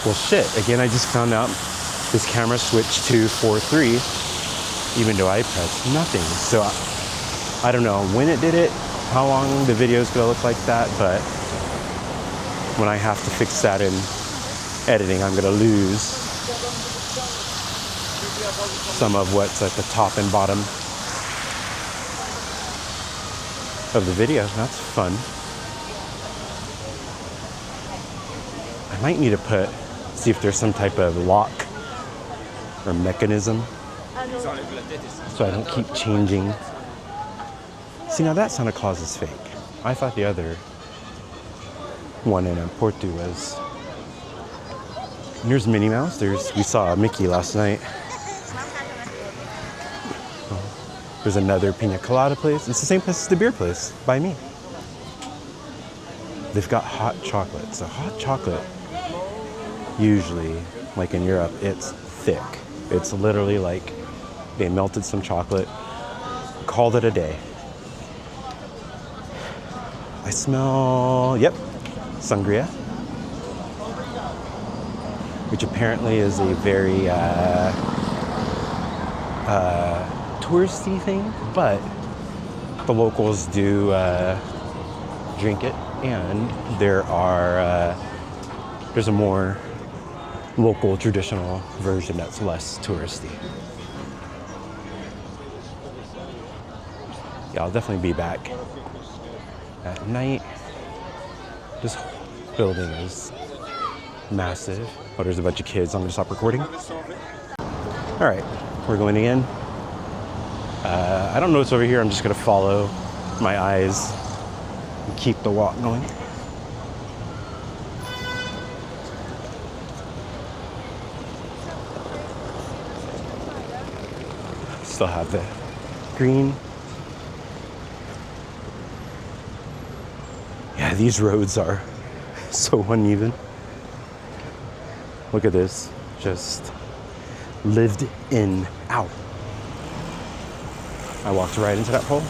Well, shit. Again, I just found out this camera switched to 4:3, even though I pressed nothing. So I don't know when it did it, how long the video is gonna look like that, but when I have to fix that in editing, I'm gonna lose some of what's at the top and bottom of the video. That's fun. I might need to see if there's some type of lock or mechanism so I don't keep changing. See, now that Santa Claus is fake. I thought the other one in Porto was. And here's Minnie Mouse. We saw Mickey last night. There's another pina colada place. It's the same place as the beer place by me. They've got hot chocolate. So hot chocolate, usually, like in Europe, it's thick. It's literally like they melted some chocolate, called it a day. I smell, yep, sangria, which apparently is a very touristy thing, but the locals do drink it, and there's a more local traditional version that's less touristy. Yeah, I'll definitely be back at night. This building is massive. Oh, there's a bunch of kids. I'm gonna stop recording. All right, we're going in. I don't know what's over here. I'm just gonna follow my eyes and keep the walk going. Still have the green. Yeah, these roads are so uneven. Look at this, just lived in. Ow. I walked right into that pole.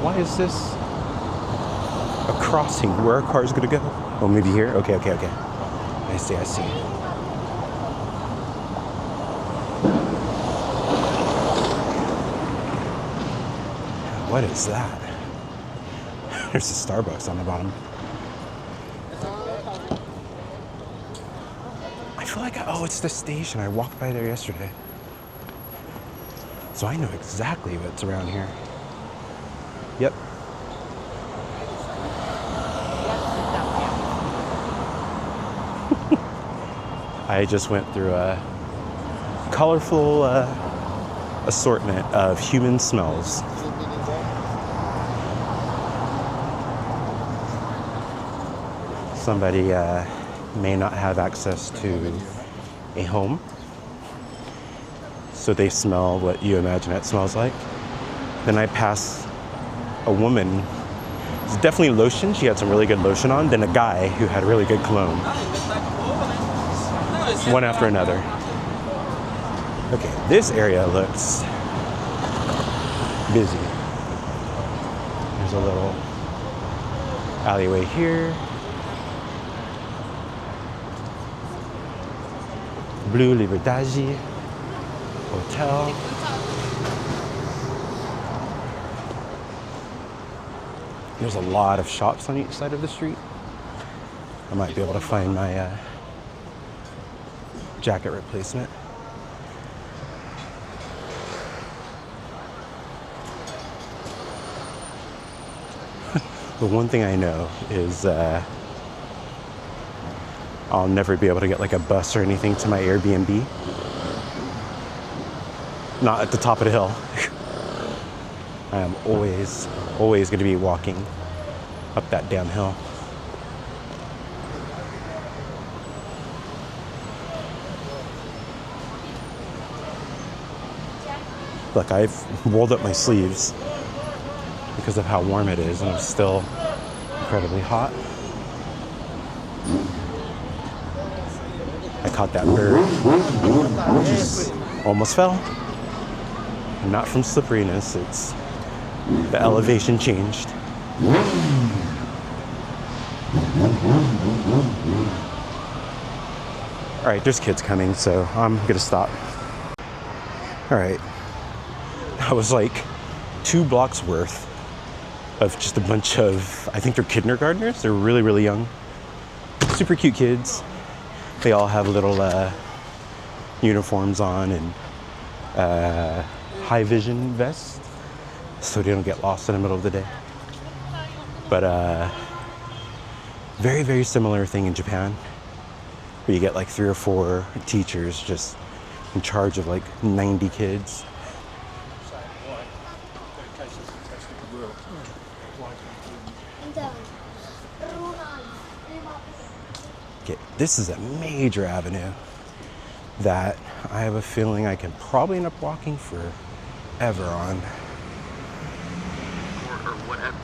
Why is this a crossing? Where are cars gonna go? Oh, maybe here? Okay. I see. What is that? There's a Starbucks on the bottom. I feel like, it's the station. I walked by there yesterday. So I know exactly what's around here. Yep. I just went through a colorful assortment of human smells. Somebody may not have access to a home, so they smell what you imagine it smells like. Then I pass a woman. It's definitely lotion. She had some really good lotion on. Then a guy who had really good cologne. One after another. Okay, this area looks busy. There's a little alleyway here. Blue Liberdade Hotel. There's a lot of shops on each side of the street. I might be able to find my jacket replacement. The one thing I know is I'll never be able to get like a bus or anything to my Airbnb. Not at the top of the hill. I am always going to be walking up that damn hill. Look, I've rolled up my sleeves because of how warm it is, and I'm still incredibly hot. I caught that bird. Just almost fell. Not from slipperiness, it's the elevation changed. All right, there's kids coming, so I'm gonna stop. All right, that was like 2 blocks worth of just a bunch of, I think they're kindergartners. They're really, really young. Super cute kids. They all have little uniforms on and high vision vests so they don't get lost in the middle of the day. But very, very similar thing in Japan, where you get like 3 or 4 teachers just in charge of like 90 kids. Okay, this is a major avenue that I have a feeling I can probably end up walking forever on.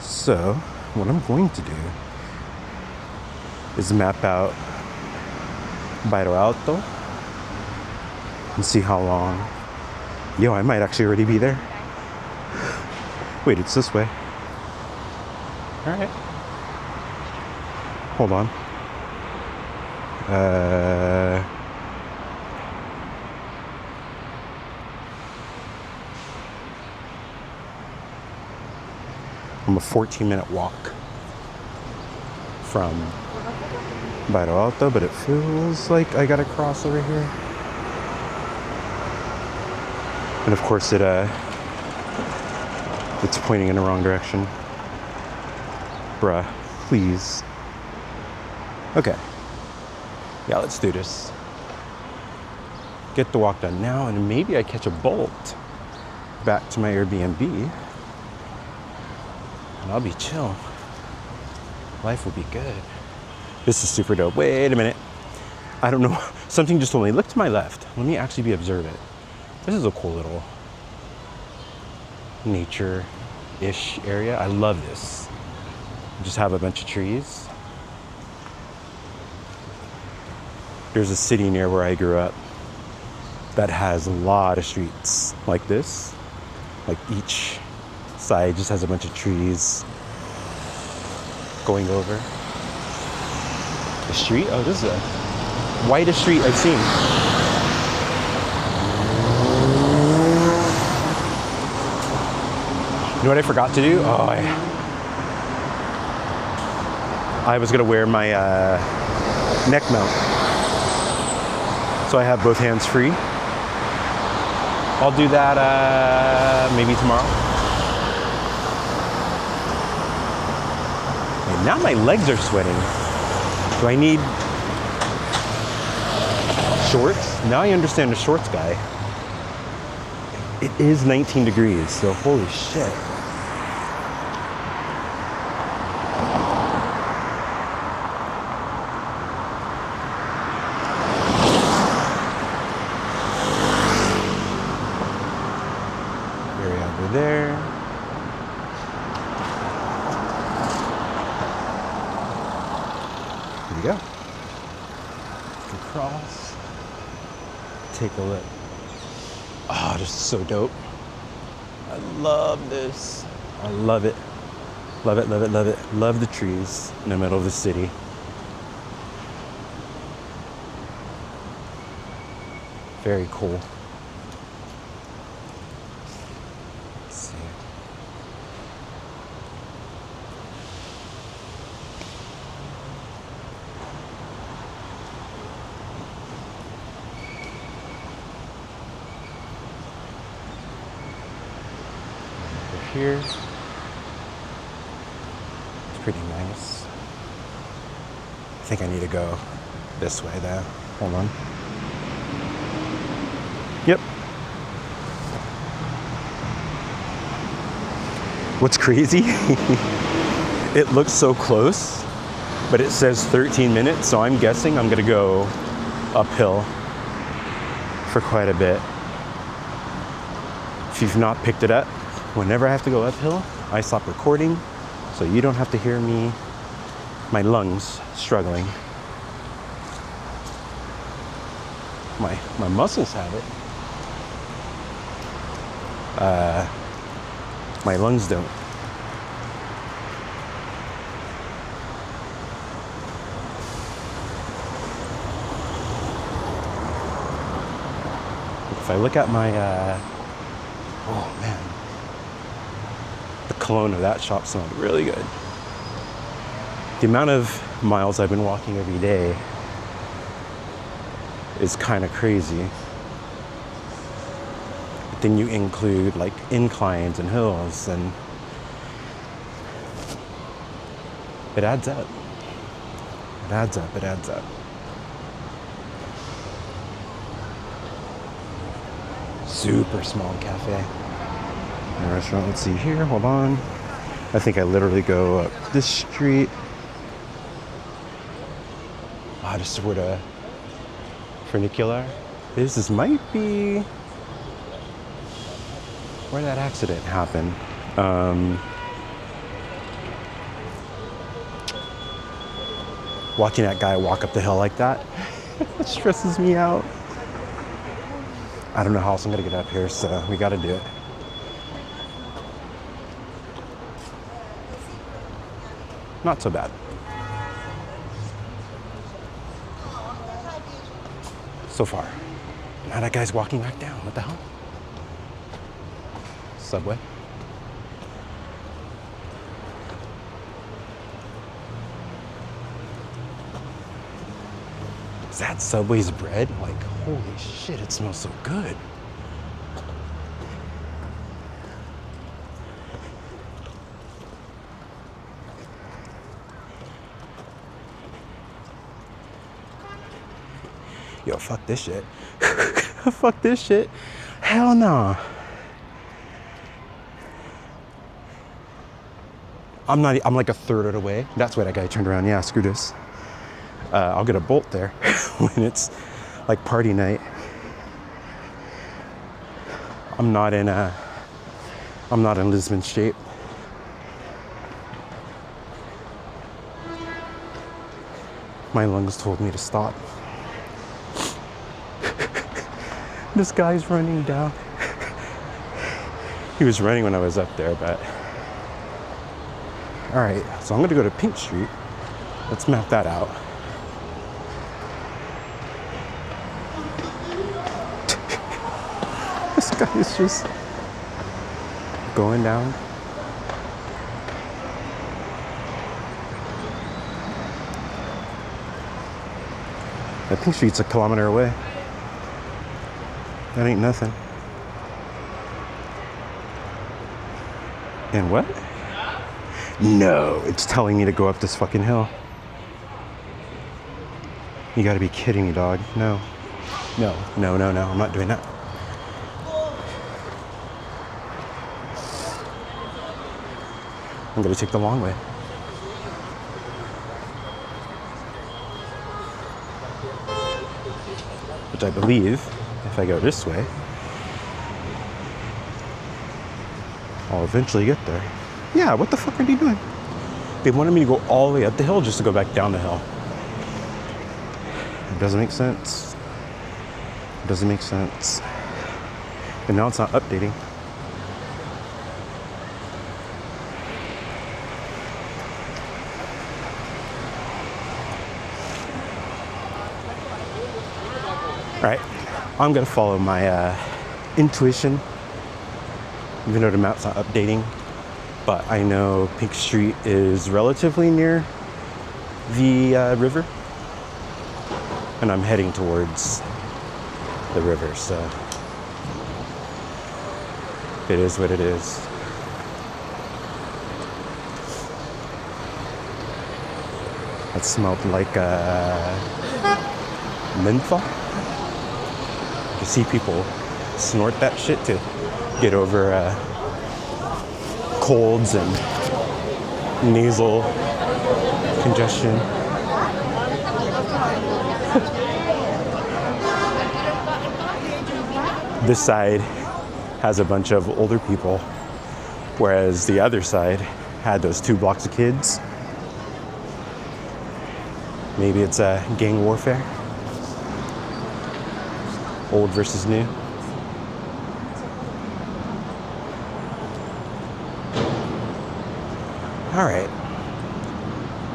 So, what I'm going to do is map out Bairro Alto and see how long. Yo, I might actually already be there. Wait, it's this way. All right. Hold on. I'm a 14-minute walk from Bairro Alto, but it feels like I gotta cross over here. And of course it's pointing in the wrong direction. Bruh, please. Okay. Yeah, let's do this. Get the walk done now, and maybe I catch a bolt back to my Airbnb, and I'll be chill. Life will be good. This is super dope. Wait a minute. I don't know. Something just told me, look to my left. Let me actually be observant. This is a cool little nature-ish area. I love this. Just have a bunch of trees. There's a city near where I grew up that has a lot of streets like this. Like each side just has a bunch of trees going over. The street? Oh, this is the widest street I've seen. You know what I forgot to do? Oh, I was gonna wear my neck mount. So I have both hands free. I'll do that maybe tomorrow. And now my legs are sweating. Do I need shorts? Now I understand the shorts guy. It is 19 degrees, so holy shit. There. Here we go. Across. Take a look. Oh, this is so dope. I love this. I love it. Love it, love it, love it. Love the trees in the middle of the city. Very cool. Here. It's pretty nice. I think I need to go this way though. Hold on. Yep. What's crazy? It looks so close, but it says 13 minutes, so I'm guessing I'm gonna go uphill for quite a bit. If you've not picked it up, whenever I have to go uphill, I stop recording so you don't have to hear me, my lungs struggling. My muscles have it. My lungs don't. If I look at my, oh man, the cologne of that shop smelled really good. The amount of miles I've been walking every day is kind of crazy. But then you include like inclines and hills, and it adds up. It adds up, it adds up. Super small cafe and restaurant. Let's see here, hold on. I think I literally go up this street. Ah, just where the funicular is. This might be where that accident happened. Watching that guy walk up the hill like that, it stresses me out. I don't know how else I'm gonna get up here, so we gotta do it. Not so bad. So far. Now that guy's walking back down. What the hell? Subway. Is that Subway's bread? Like, holy shit, it smells so good. Yo, fuck this shit. Fuck this shit. Hell no. I'm like a third of the way. That's why that guy turned around. Yeah, screw this. I'll get a Bolt there when it's like party night. I'm not in Lisbon shape. My lungs told me to stop. This guy's running down. He was running when I was up there, but all right, so I'm gonna go to Pink Street. Let's map that out. This guy is just going down. I think Street's a kilometer away. That ain't nothing. And what? No, it's telling me to go up this fucking hill. You gotta be kidding me, dog. No. No, no, no, no, I'm not doing that. I'm gonna take the long way. Which I believe, if I go this way, I'll eventually get there. Yeah, what the fuck are they doing? They wanted me to go all the way up the hill just to go back down the hill. It doesn't make sense. It doesn't make sense. And now it's not updating. All right, I'm gonna follow my intuition, even though the map's not updating. But I know Pink Street is relatively near the river, and I'm heading towards the river, so it is what it is. That smelled like menthol. You see people snort that shit to get over colds and nasal congestion. This side has a bunch of older people, whereas the other side had those 2 blocks of kids. Maybe it's a gang warfare. Old versus new. All right.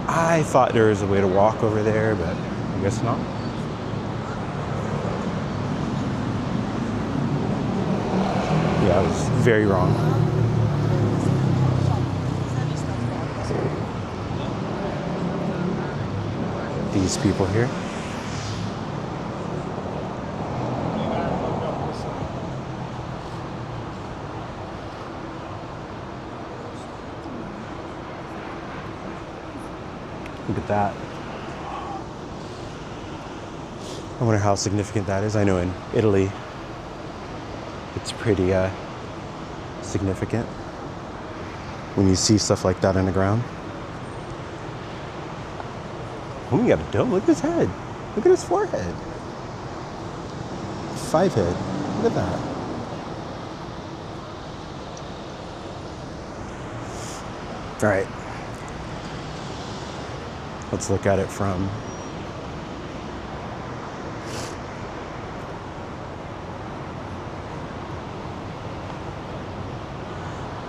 I thought there was a way to walk over there, but I guess not. Yeah, I was very wrong. These people here. Look at that. I wonder how significant that is. I know in Italy, it's pretty significant when you see stuff like that in the ground. Oh, he got a dome. Look at his head. Look at his forehead. 5 head. Look at that. All right. Let's look at it from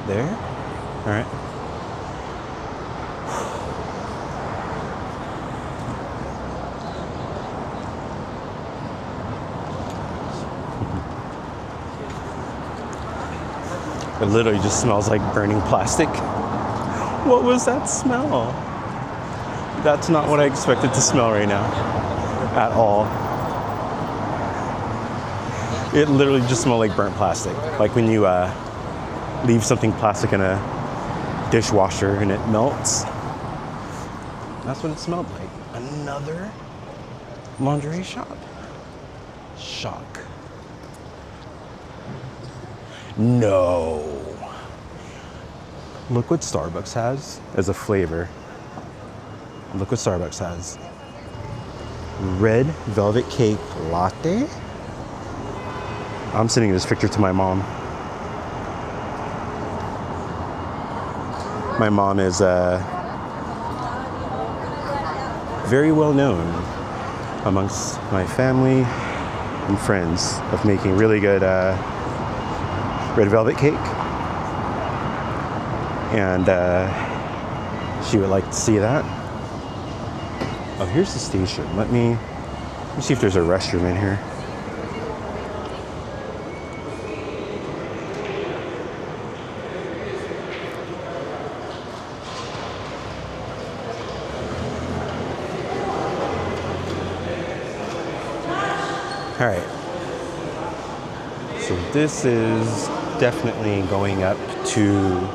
there. All right. It literally just smells like burning plastic. What was that smell? That's not what I expected to smell right now. At all. It literally just smelled like burnt plastic. Like when you leave something plastic in a dishwasher and it melts. That's what it smelled like. Another lingerie shop. Shock. No. Look what Starbucks has as a flavor. Look what Starbucks has. Red velvet cake latte. I'm sending this picture to my mom. My mom is very well known amongst my family and friends of making really good red velvet cake. And she would like to see that. Oh, here's the station. Let me see if there's a restroom in here. All right. So this is definitely going up to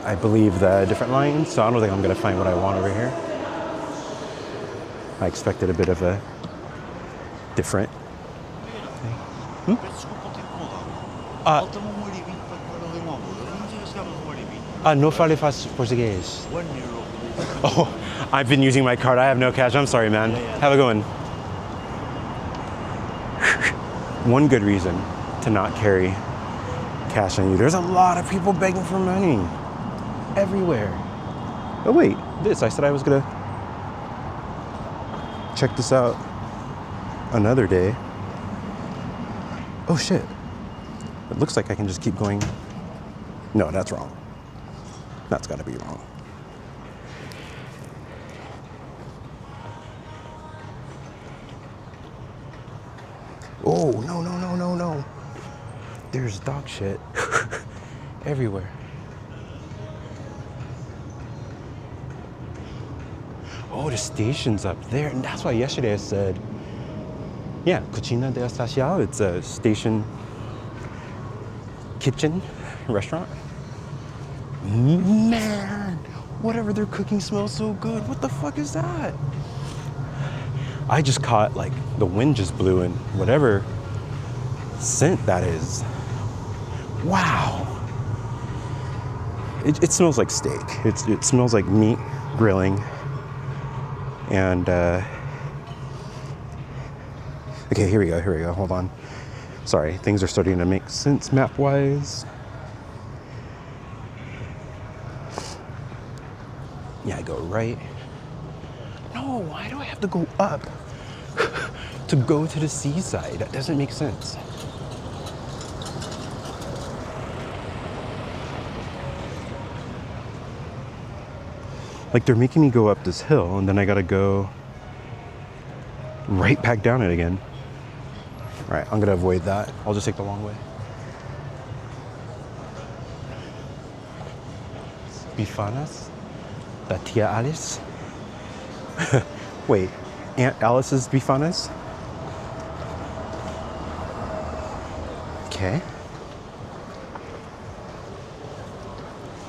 I believe the different lines, so I don't think I'm gonna find what I want over here. I expected a bit of a different thing. No fale faz português. Oh, I've been using my card. I have no cash. I'm sorry, man. Have a good one. One good reason to not carry cash on you. There's a lot of people begging for money everywhere. Oh wait, I said I was gonna check this out another day. Oh shit. It looks like I can just keep going. No, that's wrong. That's gotta be wrong. Oh, no. There's dog shit everywhere. Oh, the station's up there. And that's why yesterday I said, yeah, Cucina de Estacial. It's a station kitchen restaurant. Man, whatever they're cooking smells so good. What the fuck is that? I just caught, like, the wind just blew in whatever scent that is. Wow. It smells like steak. It smells like meat grilling. And, okay, here we go. Hold on. Sorry, things are starting to make sense map-wise. Yeah, I go right. No, why do I have to go up to go to the seaside? That doesn't make sense. Like they're making me go up this hill and then I gotta go right back down it again. All right, I'm gonna avoid that. I'll just take the long way. Bifanas? La tia Alice? Wait, Aunt Alice's Bifanas? Okay.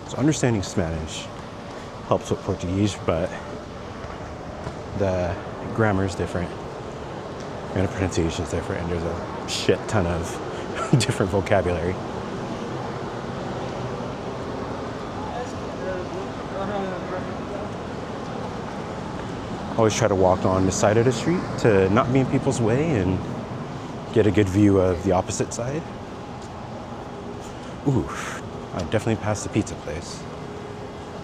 So understanding Spanish helps with Portuguese, but the grammar is different and the pronunciation is different, and there's a shit ton of different vocabulary. Always try to walk on the side of the street to not be in people's way and get a good view of the opposite side. Ooh, I definitely passed the pizza place.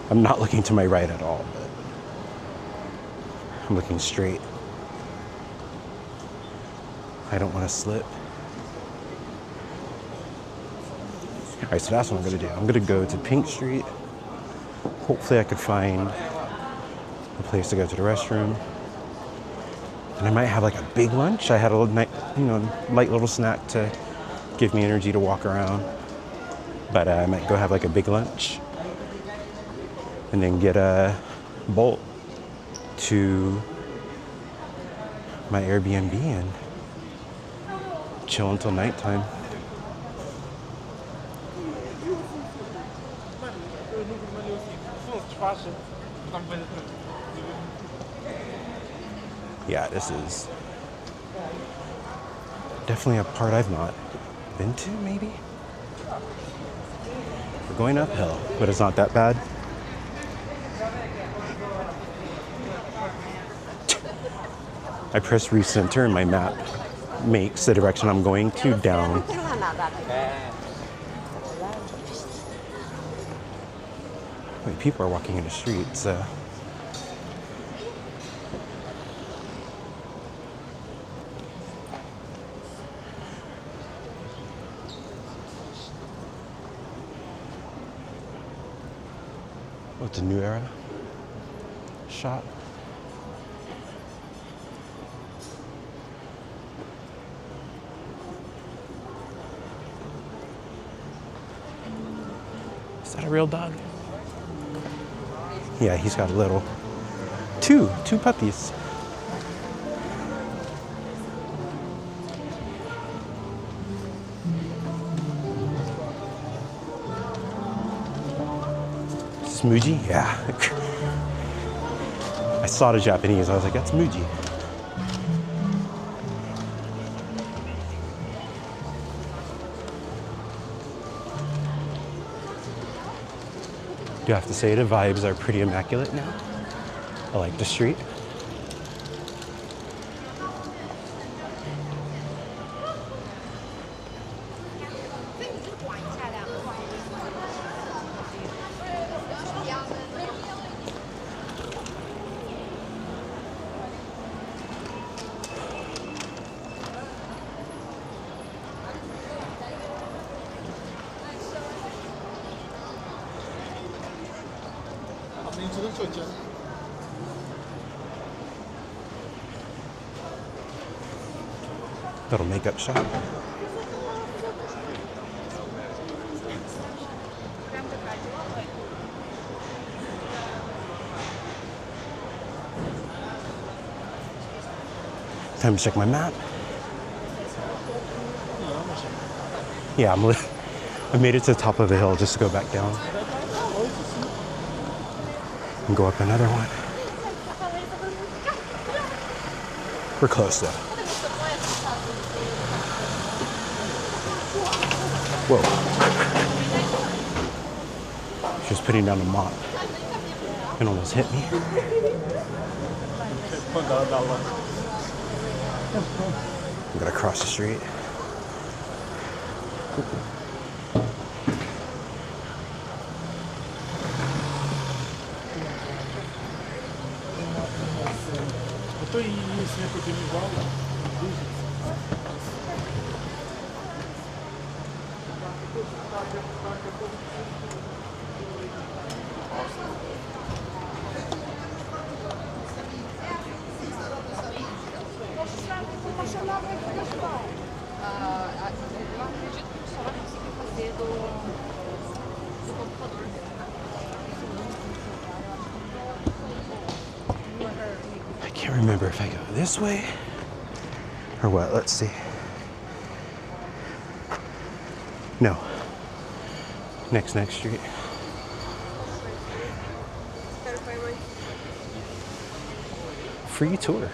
I'm not looking to my right at all, but I'm looking straight. I don't want to slip. All right, so that's what I'm gonna do. I'm gonna go to Pink Street. Hopefully I could find a place to go to the restroom. And I might have like a big lunch. I had a light little snack to give me energy to walk around. But I might go have like a big lunch and then get a Bolt to my Airbnb and chill until nighttime. Yeah, this is definitely a part I've not been to, maybe. We're going uphill, but it's not that bad. I press recenter and my map makes the direction I'm going to down. Wait, people are walking in the streets. What's a New Era shop? Is that a real dog? Yeah, he's got a little. Two puppies. Is this Muji? Yeah. I saw the Japanese. I was like, that's Muji. Do have to say the vibes are pretty immaculate now. I like the street. Little makeup shop. Time to check my map. Yeah, I made it to the top of the hill just to go back down and go up another one. We're close though. Whoa. She was putting down a mop and almost hit me. I'm gonna cross the street. can't remember if I go this way or what. Let's see. No. Next street. Free tour.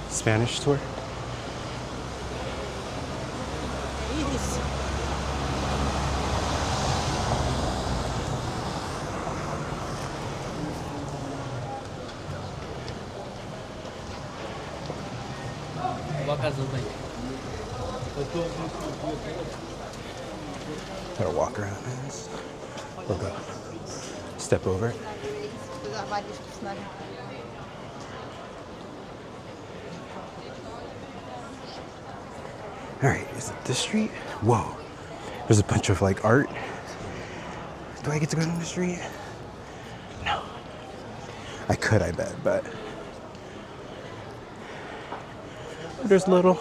Spanish tour. Gotta walk around this. Or go step over it. All right, is it this street? Whoa, there's a bunch of like art. Do I get to go down the street? No. I could, I bet, but there's little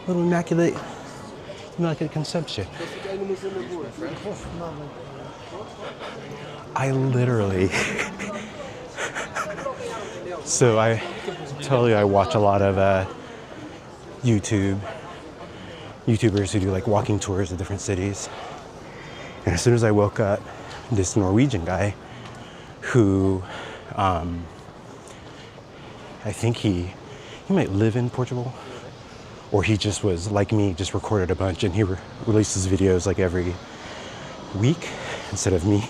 immaculate conception. I literally so I tell you I watch a lot of YouTubers who do like walking tours of different cities. And as soon as I woke up, this Norwegian guy who I think he might live in Portugal, or he just was like me, just recorded a bunch, and he releases videos like every week instead of me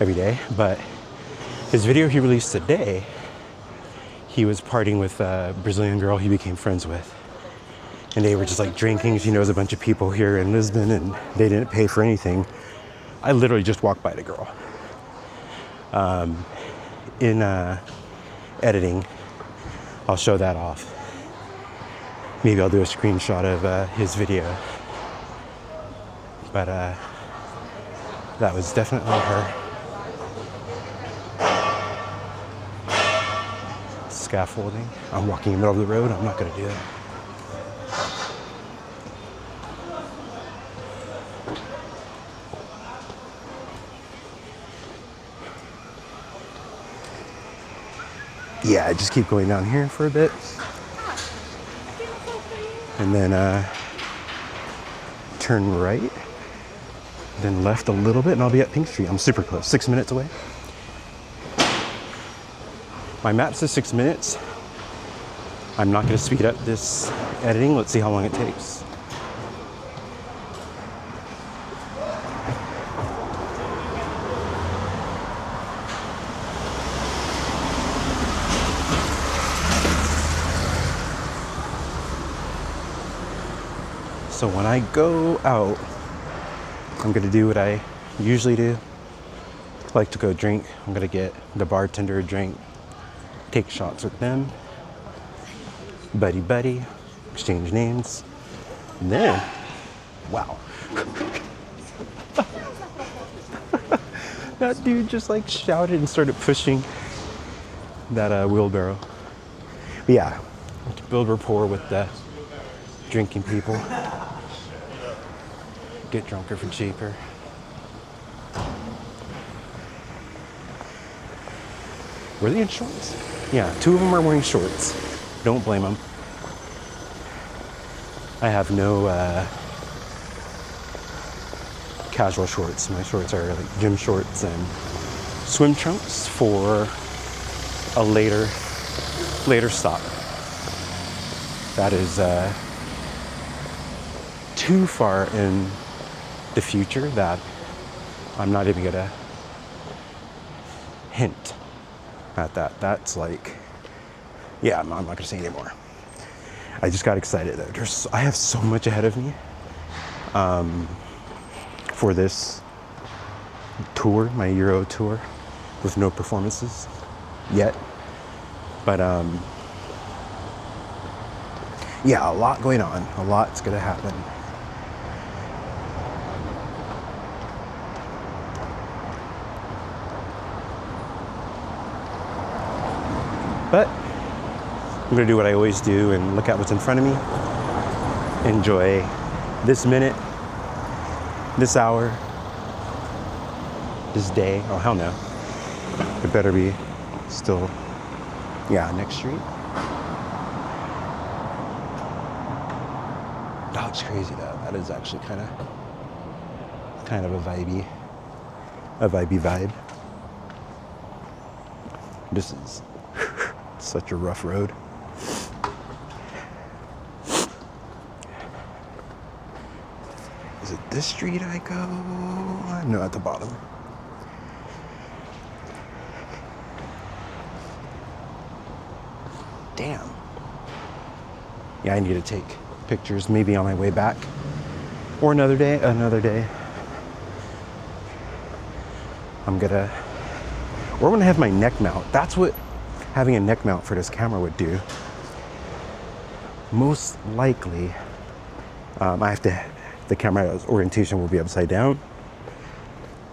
every day. But his video he released today, he was partying with a Brazilian girl he became friends with. And they were just like drinking. He knows a bunch of people here in Lisbon and they didn't pay for anything. I literally just walked by the girl. In editing, I'll show that off. Maybe I'll do a screenshot of his video. But that was definitely her. Scaffolding. I'm walking in the middle of the road. I'm not going to do that. Yeah, I just keep going down here for a bit. And then turn right. Then left a little bit and I'll be at Pink Street. I'm super close, 6 minutes away. My map says 6 minutes. I'm not going to speed up this editing. Let's see how long it takes. So when I go out, I'm gonna do what I usually do. I like to go drink. I'm gonna get the bartender a drink, take shots with them, buddy, exchange names, and then, wow. That dude just like shouted and started pushing that wheelbarrow. But yeah, build rapport with the drinking people. Get drunker for cheaper. Were they in shorts? Yeah, 2 of them are wearing shorts. Don't blame them. I have no casual shorts. My shorts are like gym shorts and swim trunks for a later stop. That is too far in the future that I'm not even gonna hint at that. That's like, yeah, I'm not gonna say anymore. I just got excited though. I have so much ahead of me for this tour, my Euro tour, with no performances yet. But yeah, a lot going on. A lot's gonna happen. But I'm gonna do what I always do and look at what's in front of me. Enjoy this minute, this hour, this day. Oh, hell no. It better be still, yeah, next street. That's crazy though. That is actually kind of a vibey vibe. This is such a rough road. Is it this street I go? No, at the bottom. Damn. Yeah, I need to take pictures maybe on my way back. Or another day. I'm gonna have my neck mount. That's what having a neck mount for this camera would do. Most likely, the camera's orientation will be upside down.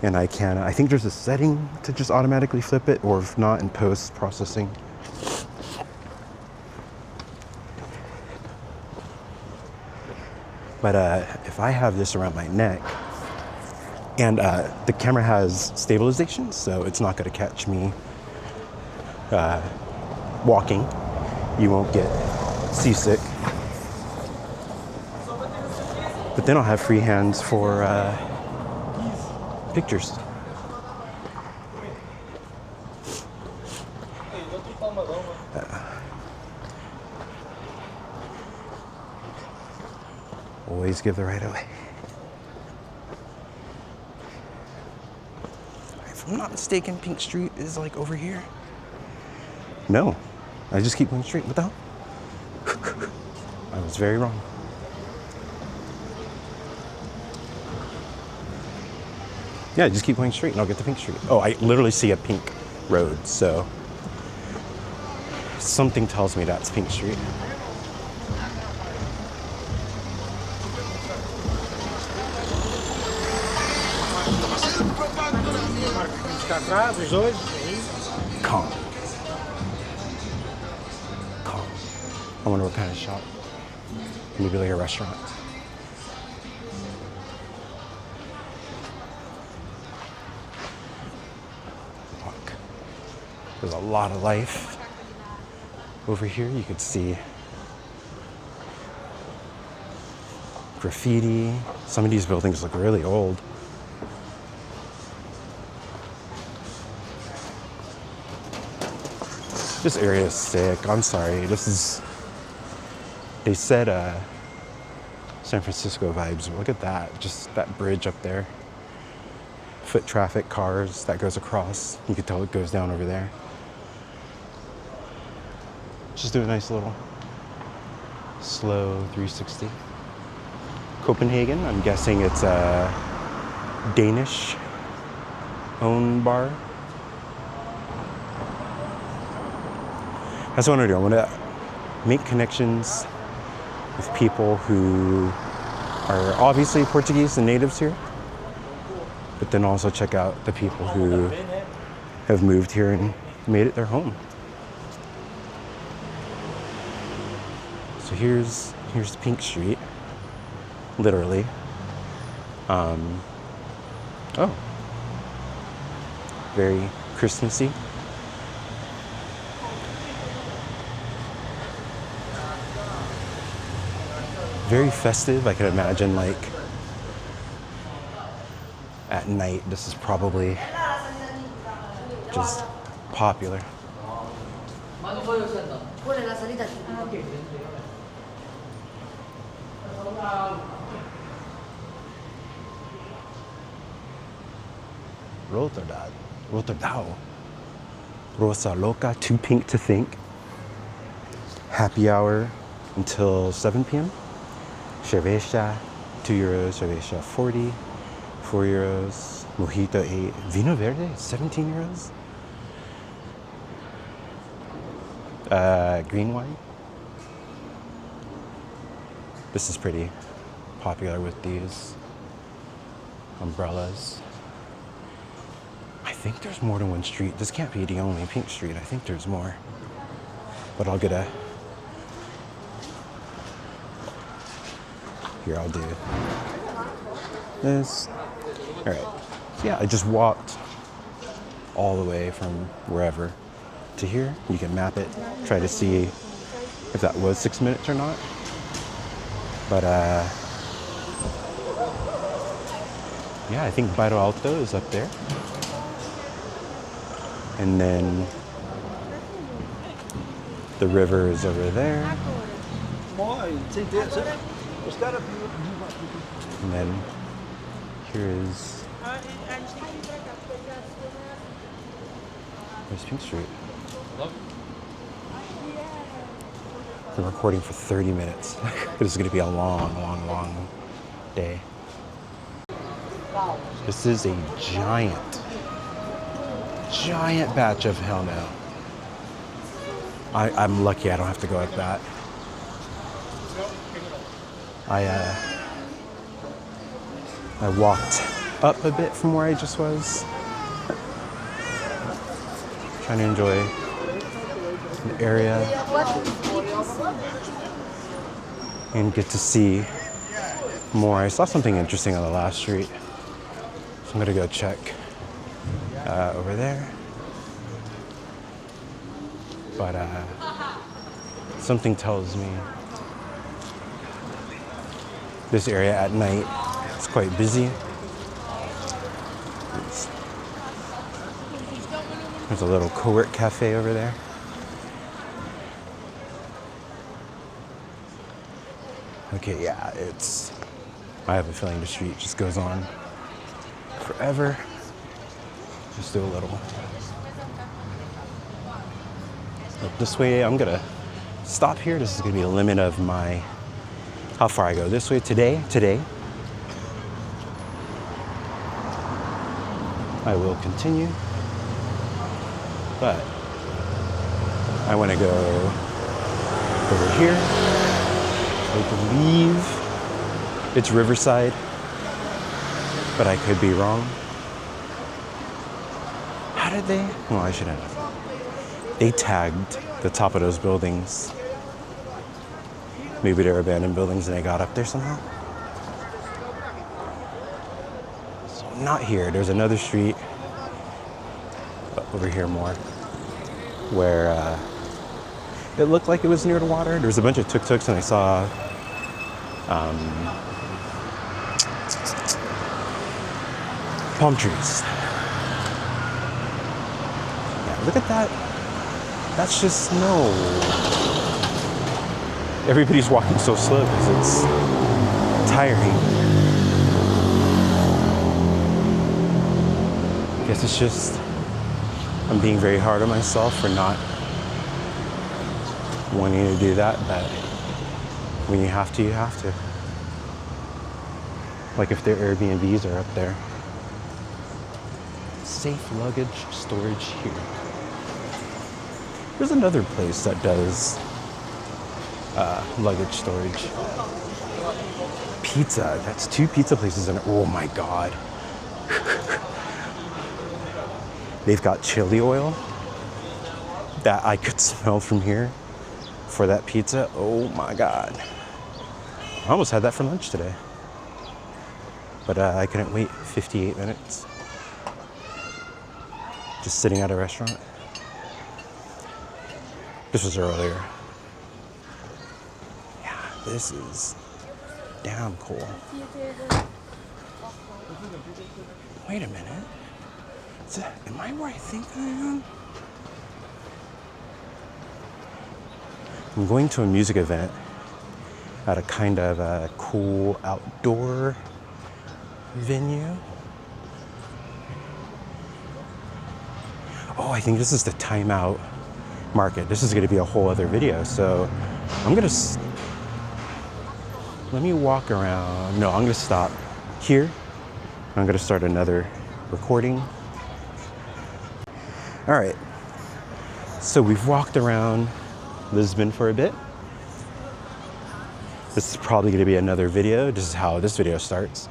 And I think there's a setting to just automatically flip it, or if not, in post-processing. But if I have this around my neck, and the camera has stabilization, so it's not going to catch me walking. You won't get seasick. But then I'll have free hands for pictures. Always give the right of way. If I'm not mistaken, Pink Street is like over here. No, I just keep going straight. What the hell? I was very wrong. Yeah, just keep going straight and I'll get to Pink Street. Oh, I literally see a pink road, so something tells me that's Pink Street. Calm. I wonder what kind of shop. Maybe like a restaurant. Look. There's a lot of life over here. You could see graffiti. Some of these buildings look really old. This area is sick. I'm sorry. They said San Francisco vibes. Look at that. Just that bridge up there. Foot traffic, cars that goes across. You can tell it goes down over there. Just do a nice little slow 360. Copenhagen. I'm guessing it's a Danish owned bar. That's what I want to do. I want to make connections with people who are obviously Portuguese and natives here, but then also check out the people who have moved here and made it their home. So here's Pink Street, literally. Oh, very Christmassy. Very festive. I can imagine, like, at night, this is probably just popular. Rotterdam. Rosa Loca, too pink to think. Happy hour until 7 p.m. Cerveja, €2. Cerveja, 40. €4. Mojito, 8. Vino Verde, 17 euros. Green wine. This is pretty popular with these umbrellas. I think there's more than one street. This can't be the only Pink Street. I think there's more. But I'll get Here, I'll do this. All right. So yeah, I just walked all the way from wherever to here. You can map it, try to see if that was 6 minutes or not. But yeah, I think Bairro Alto is up there. And then the river is over there. And then here is Where's Pink Street? I'm recording for 30 minutes. This is going to be a long, long, long day. This is a giant batch of hell no. I'm lucky I don't have to go like that. I walked up a bit from where I just was. Trying to enjoy the area and get to see more. I saw something interesting on the last street, so I'm gonna go check over there. But something tells me this area at night is quite busy. There's a little co-work cafe over there. Okay, yeah, I have a feeling the street just goes on forever. Just do a little. Look this way, I'm gonna stop here. This is gonna be the limit of how far I go this way today. I will continue, but I wanna go over here. I believe it's Riverside, but I could be wrong. How did they? Well, I shouldn't have. They tagged the top of those buildings. Maybe they're abandoned buildings and they got up there somehow. So not here. There's another street, but over here more, where it looked like it was near the water. There was a bunch of tuk-tuks and I saw palm trees. Yeah, look at that. That's just snow. Everybody's walking so slow because it's tiring. I guess it's just, I'm being very hard on myself for not wanting to do that, but when you have to, you have to. Like if their Airbnbs are up there. Safe luggage storage here. There's another place that does luggage storage. Pizza. That's 2 pizza places in it. Oh my God. They've got chili oil that I could smell from here for that pizza. Oh my God. I almost had that for lunch today. But I couldn't wait 58 minutes. Just sitting at a restaurant. This was earlier. Yeah, this is damn cool. Wait a minute. Am I where I think I am? I'm going to a music event at a kind of a cool outdoor venue. Oh, I think this is the Time Out Market. This is going to be a whole other video. So I'm going to, let me walk around. No, I'm going to stop here. I'm going to start another recording. All right. So we've walked around Lisbon for a bit. This is probably going to be another video. This is how this video starts.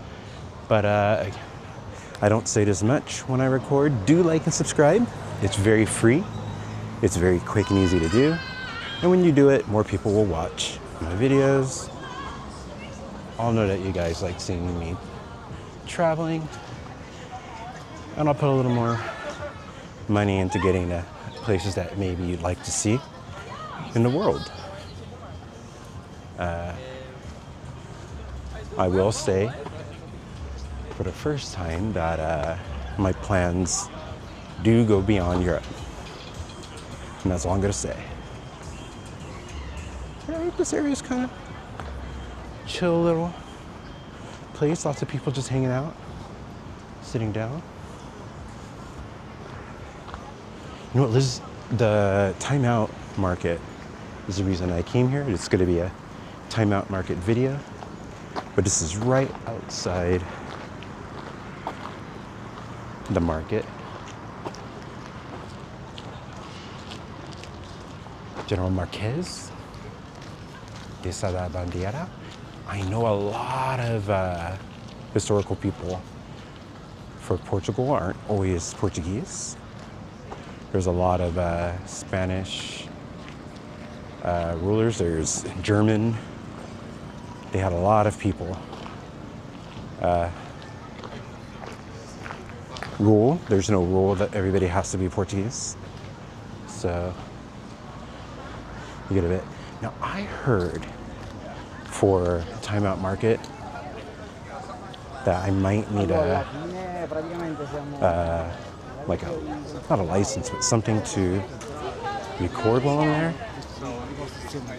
But I don't say this much when I record. Do like and subscribe. It's very free. It's very quick and easy to do. And when you do it, more people will watch my videos. I'll know that you guys like seeing me traveling. And I'll put a little more money into getting to places that maybe you'd like to see in the world. I will say, for the first time, that my plans do go beyond Europe. And that's all I'm going to say. Yeah, this area is kind of chill little place. Lots of people just hanging out, sitting down. You know what, the Time Out Market is the reason I came here. It's going to be a Time Out Market video. But this is right outside the market. General Marquez de Sada Bandeira. I know a lot of historical people for Portugal aren't always Portuguese. There's a lot of Spanish rulers. There's German. They had a lot of people rule. There's no rule that everybody has to be Portuguese. So you get a bit. Now I heard for Time Out Market that I might need not a license, but something to record while I'm there.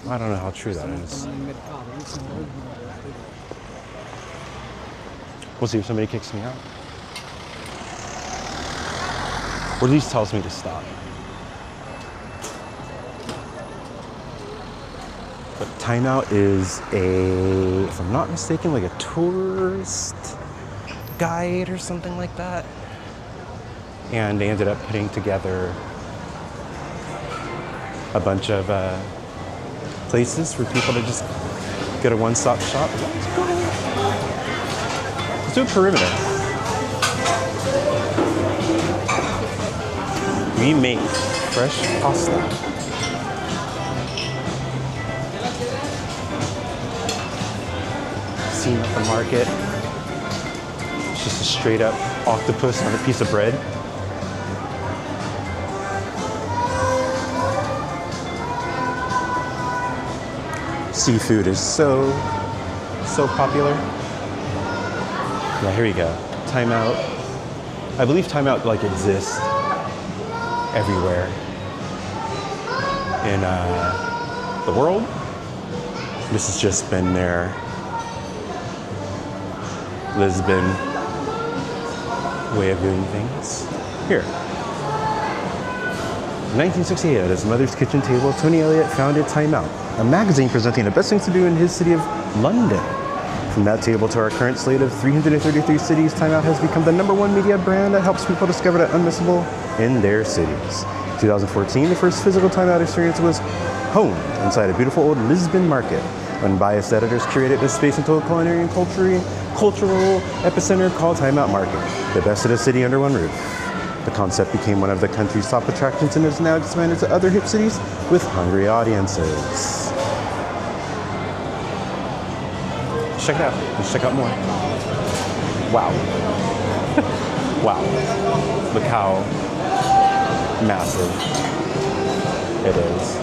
I don't know how true that is. We'll see if somebody kicks me out. Or at least tells me to stop. But Time Out is if I'm not mistaken, like a tourist guide or something like that. And they ended up putting together a bunch of places for people to just get a one-stop shop. Let's do a perimeter. We make fresh pasta. Seen at the market. It's just a straight up octopus on a piece of bread. Seafood is so popular. Yeah, here we go. Time Out. I believe Time Out like exists everywhere in the world. This has just been their Lisbon way of doing things. Here. 1968, at his mother's kitchen table, Tony Elliott founded Time Out, a magazine presenting the best things to do in his city of London. From that table to our current slate of 333 cities, Time Out has become the #1 media brand that helps people discover the unmissable in their cities. In 2014, the first physical Time Out experience was honed inside a beautiful old Lisbon market. Unbiased editors curated this space into a culinary and cultural epicenter called Time Out Market, the best of the city under one roof. The concept became one of the country's top attractions and has now expanded to other hip cities with hungry audiences. Check it out. Let's check out more. Wow. Wow. Look how massive it is.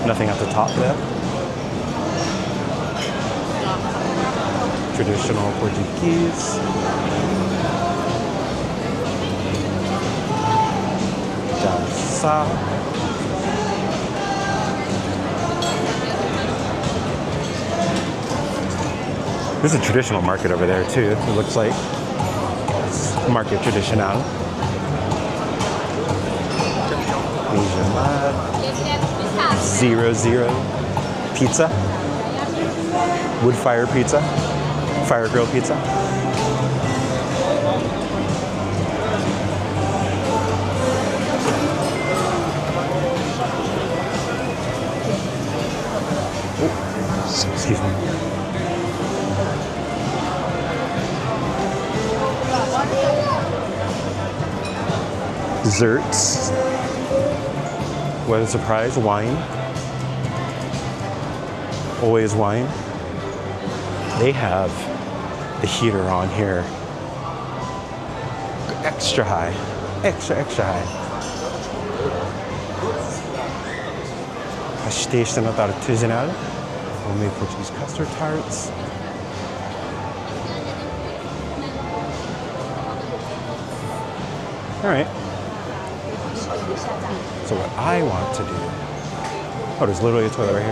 Nothing at the top there. Traditional Portuguese. Dança. There's a traditional market over there too. It looks like Market Tradicional. Asian Lab. 00 pizza. Wood fire pizza. Fire grill pizza. Oh, excuse me. Desserts. What a surprise, wine. Always wine. They have the heater on here extra high. Extra high. Pastéis de nata artesanal. Homemade Portuguese custard tarts. All right. So what I want to do, oh, there's literally a toilet right here.